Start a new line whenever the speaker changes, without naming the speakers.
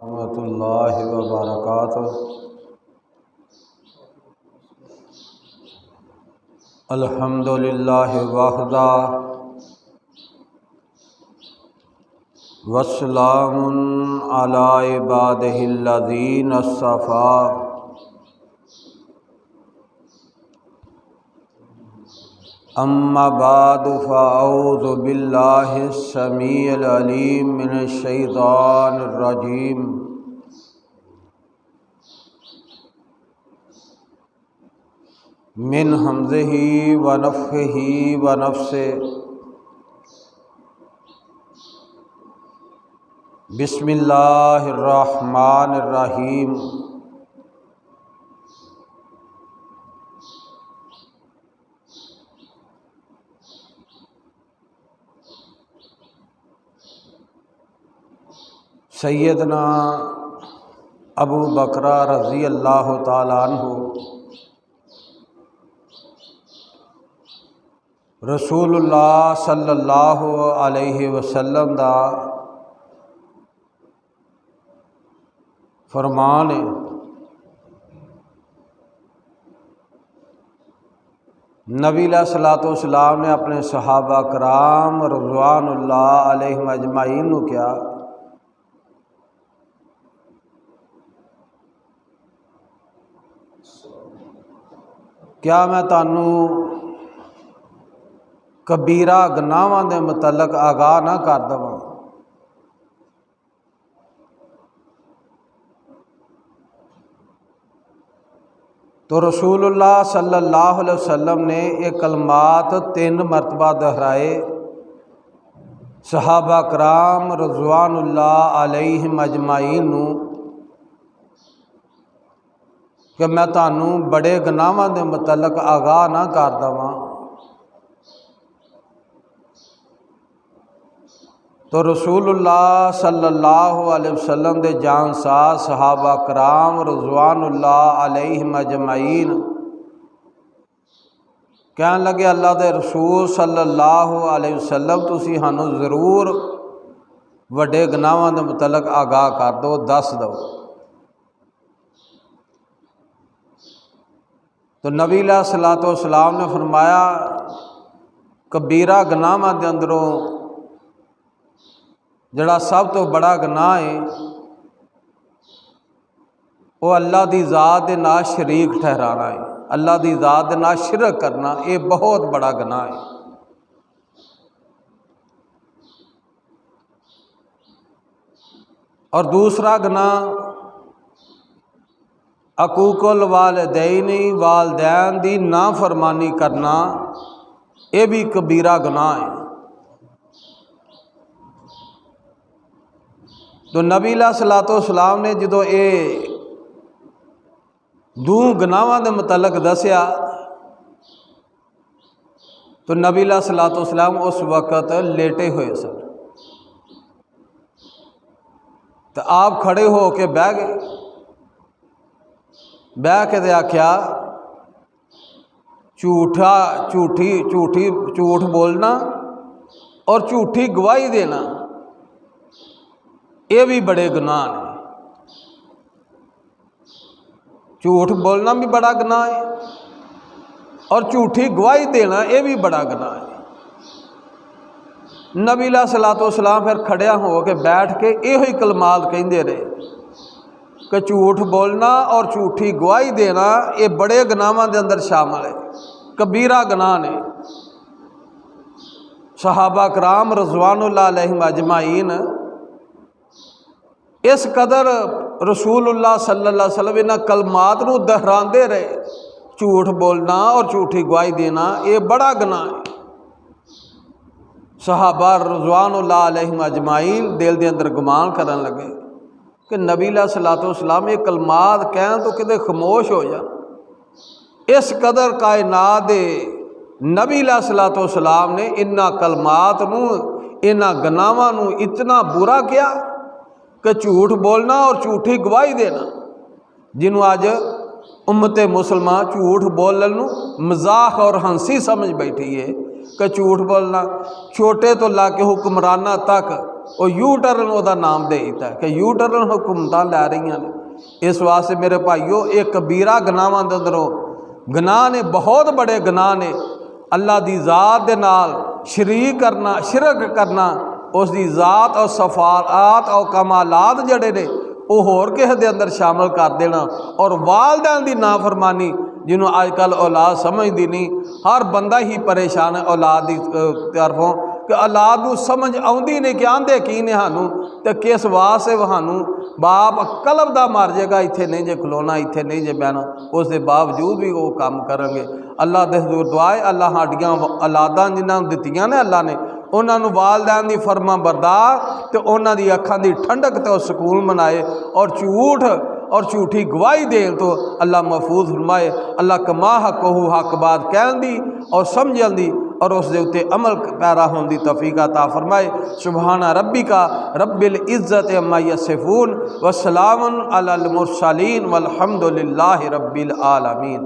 रहमतुल्लाहि व बरकातुहू। अल्हम्दुलिल्लाहि वहदा वस्सलामुन अला इबादिहिल्लज़ीना अस्सफ़ा। अम्मा बाद फ़अऊज़ु बिल्लाहि स्समीइल अलीम मिनश शैतानिर रजीम। मिन हमज़िही व नफ़्ख़िही व नफ़्सिही। बिस्मिल्लाहिर रहमानिर रहीम। सैयदना अबू बकरा रज़ी अल्लाह ताला अन्हु रसूलुल्लाह सल्लल्लाहु अलैहि वसल्लम दा फरमान है, नबी अलैहिस्सलातु वस्सलाम ने अपने सहाबा कराम रज़वानुल्लाह अलैहिम अजमाइन नूं कहा, क्या मैं तानू कबीरा गुनाहां दे मुतलक आगाह ना कर देवां। तो रसूलुल्लाह सल्लल्लाहु अलैहि वसल्लम ने ये कलमात 3 मरतबा दोहराए। सहाबा कराम रज़वानुल्लाह अलैहिम अजमाइन नूं कि मैं तानू बड़े गुनाहां दे मुतलक आगाह ना कर देवां। तो रसूलुल्लाह सल्लल्लाहु अलैहि वसल्लम दे जानसार सहाबा कराम रज़वानुल्लाह अलैहिम अजमाइन कहन लगे, अल्लाह दे रसूल सल्लल्लाहु अलैहि वसल्लम तुसी सानू ज़रूर वड्डे गुनाहां दे मुतलक आगाह कर दो, दस दो। तो नबी अलैहिस्सलातु वस्सलाम ने फरमाया, कबीरा गुनाहां दे अंदरों जड़ा सब तो बड़ा गुनाह है वो अल्लाह दी ज़ात दे नाल शरीक ठहराना है। अल्लाह दी ज़ात दे नाल शिरक करना ये बहुत बड़ा गुनाह है। और दूसरा गुनाह अकूकुल वालिदैनी वालदैन दी नाफरमानी करना, ये भी कबीरा गुनाह है। तो नबी अलैहिस्सलातु वस्सलाम ने जो ये दो गुनाहां दे मुतलक दसिया तो नबी अलैहिस्सलातु वस्सलाम उस वक़्त लेटे हुए सन। तो आप खड़े हो के बह गए, बह के आख्या, झूठ बोलना और झूठी गवाही देना ये भी बड़े गुनाह हैं। झूठ बोलना भी बड़ा गुनाह है और झूठी गवाही देना ये भी बड़ा गुनाह है। नबी अलैहिस्सलातु वस्सलाम फिर खड़िया हो के बैठ के यो ही कलमात कहते रहे कि झूठ बोलना और झूठी गवाही देना ये बड़े गुनाहां दे अंदर शामिल है, कबीरा गुनाह ने। सहाबा कराम रज़वानुल्लाह अलैहिम अजमाइन इस कदर रसूलुल्लाह सल्लल्लाहु अलैहि वसल्लम इन्हां कलमात नूं दोहरांदे रहे, झूठ बोलना और झूठी गवाही देना ये बड़ा गुनाह है। सहाबा रज़वानुल्लाह अलैहिम अजमाइन दिल दे अंदर गुमान करन लगे कि नबी अलैहिस्सलातु वस्सलाम ये कलमात कहन तो किते खामोश हो जा। इस कदर कायनात दे नबी अलैहिस्सलातु वस्सलाम ने इन्हां कलमात नूं इन्हां गुनाहां नूं इतना बुरा किया कि झूठ बोलना और झूठी गवाही देना, जिन्हों अज उम्मते मुसलमान झूठ बोलन नूं मजाक और हंसी समझ बैठी है कि झूठ बोलना छोटे तो ला के हुक्मराना तक वो यू टर्न ਉਹਦਾ नाम दे दिता कि यू टर्न हुकूमत लै रही ने। इस वास्ते मेरे भाईओ ये कबीरा गुनाहां दे अंदरों गुनाह ने, बहुत बड़े गुनाह ने। अल्लाह की ज़ात दे नाल शरीक करना, शिरक करना, उसकी ज़ात और सफ़ात और कमालात जड़े ने वो होर किसी दे अंदर शामिल कर देना, और वालदैन की नाफरमानी जिन्हों अजकल औलाद समझती नहीं। हर बंदा ही परेशान है औलाद की तरफों कि औलाद को समझ आती नहीं कि आंदे की ने सानू, तो किस वास्ते सानू बाप कलब दा मर जाएगा, इत्थे नहीं जे खलोना, इत्थे नहीं जे बहना, उस दे बावजूद भी वो काम करेंगे। अल्लाह दे हजूर दुआए अल्लाह साडियां औलादां जिन्हां दित्तियां ने अल्लाह ने उन्होंने वालदैन की फरमा बरदार तो उन्हों की अखां की ठंडक तो सुकून बनाए, और झूठ और झूठी गवाही देन तो अल्लाह महफूज फरमाए। अल्लाह कमा हकहू हक बात कहन दी और समझन दी और उस दे उत्ते अमल पैरा होने की तौफीक अता फरमाए। सुबहाना रब्बिका रब्बिल इज़्ज़ति अम्मा यसिफून व सलामुन अलल मुरसलीन वल्हम्दुलिल्लाहि रब्बिल आलमीन।